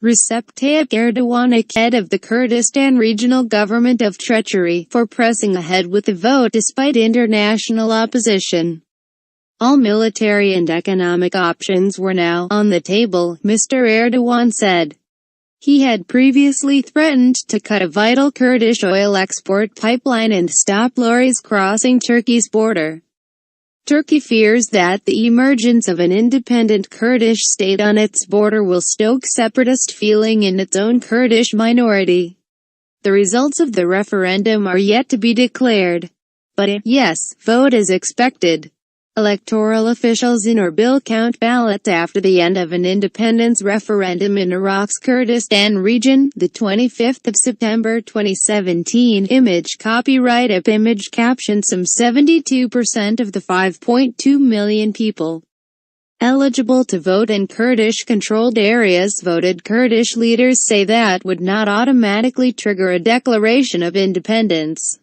Recep Tayyip Erdogan accused of the Kurdistan Regional Government of treachery for pressing ahead with the vote despite international opposition. All military and economic options were now on the table, Mr. Erdogan said. He had previously threatened to cut a vital Kurdish oil export pipeline and stop lorries crossing Turkey's border. Turkey fears that the emergence of an independent Kurdish state on its border will stoke separatist feeling in its own Kurdish minority. The results of the referendum are yet to be declared, but a yes vote is expected. Electoral officials in Erbil count ballots after the end of an independence referendum in Iraq's Kurdistan region, the 25th of September 2017. Image copyright up image caption. Some 72% of the 5.2 million people eligible to vote in Kurdish-controlled areas voted. Kurdish leaders say that would not automatically trigger a declaration of independence,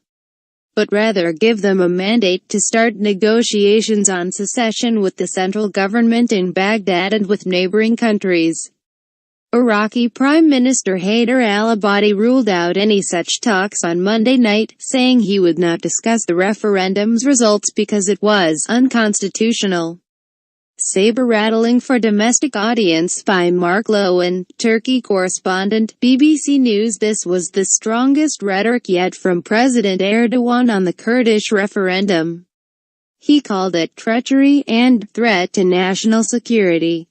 but rather give them a mandate to start negotiations on secession with the central government in Baghdad and with neighboring countries. Iraqi Prime Minister Haider al-Abadi ruled out any such talks on Monday night, saying he would not discuss the referendum's results because it was unconstitutional. Saber-rattling for domestic audience by Mark Lowen, Turkey correspondent, BBC News. This was the strongest rhetoric yet from President Erdogan on the Kurdish referendum. He called it treachery and threat to national security.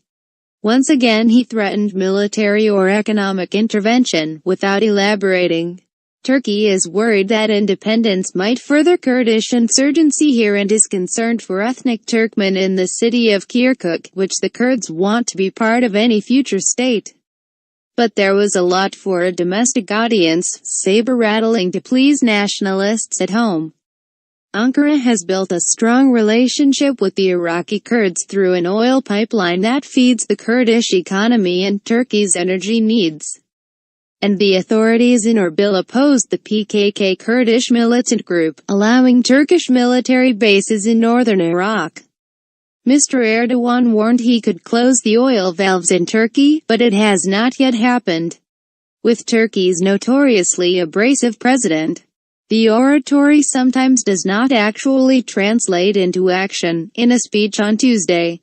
Once again he threatened military or economic intervention, without elaborating. Turkey is worried that independence might further Kurdish insurgency here and is concerned for ethnic Turkmen in the city of Kirkuk, which the Kurds want to be part of any future state. But there was a lot for a domestic audience, saber-rattling to please nationalists at home. Ankara has built a strong relationship with the Iraqi Kurds through an oil pipeline that feeds the Kurdish economy and Turkey's energy needs. And the authorities in Erbil opposed the PKK Kurdish militant group, allowing Turkish military bases in northern Iraq. Mr. Erdogan warned he could close the oil valves in Turkey, but it has not yet happened. With Turkey's notoriously abrasive president, the oratory sometimes does not actually translate into action. In a speech on Tuesday,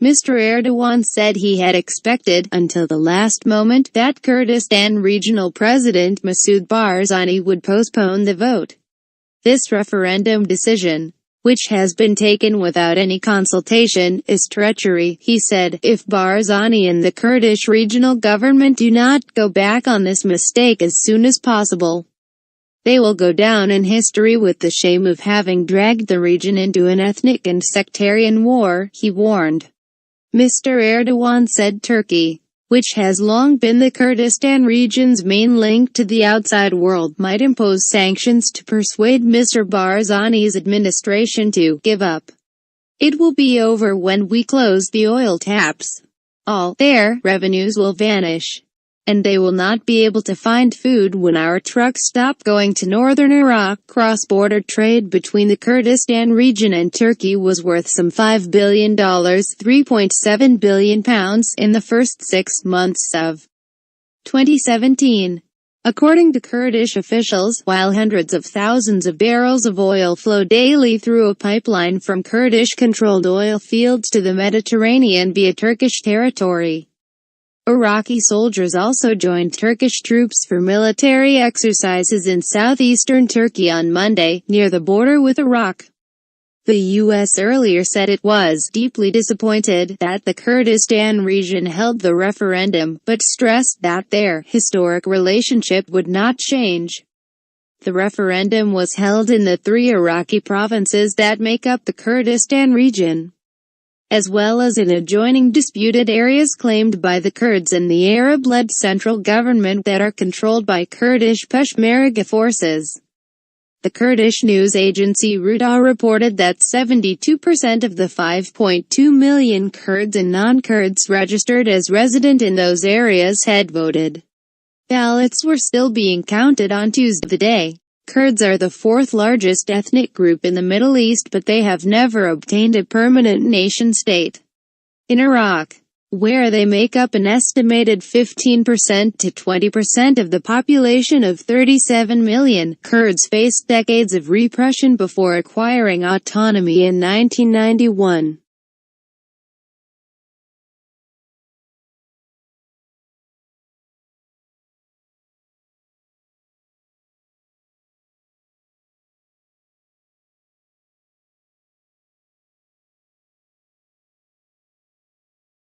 Mr. Erdogan said he had expected, until the last moment, that Kurdistan Regional President Massoud Barzani would postpone the vote. This referendum decision, which has been taken without any consultation, is treachery, he said. If Barzani and the Kurdish Regional Government do not go back on this mistake as soon as possible, they will go down in history with the shame of having dragged the region into an ethnic and sectarian war, he warned. Mr. Erdogan said Turkey, which has long been the Kurdistan region's main link to the outside world, might impose sanctions to persuade Mr. Barzani's administration to give up. It will be over when we close the oil taps. All their revenues will vanish, and they will not be able to find food when our trucks stop going to northern Iraq. Cross-border trade between the Kurdistan region and Turkey was worth some $5 billion, £3.7 billion, in the first 6 months of 2017. According to Kurdish officials, while hundreds of thousands of barrels of oil flow daily through a pipeline from Kurdish-controlled oil fields to the Mediterranean via Turkish territory, Iraqi soldiers also joined Turkish troops for military exercises in southeastern Turkey on Monday, near the border with Iraq. The U.S. earlier said it was deeply disappointed that the Kurdistan region held the referendum, but stressed that their historic relationship would not change. The referendum was held in the 3 Iraqi provinces that make up the Kurdistan region, as well as in adjoining disputed areas claimed by the Kurds and the Arab-led central government that are controlled by Kurdish Peshmerga forces. The Kurdish news agency Ruda reported that 72% of the 5.2 million Kurds and non-Kurds registered as resident in those areas had voted. Ballots were still being counted on Tuesday. The day Kurds are the 4th largest ethnic group in the Middle East, but they have never obtained a permanent nation-state. In Iraq, where they make up an estimated 15% to 20% of the population of 37 million. Kurds faced decades of repression before acquiring autonomy in 1991.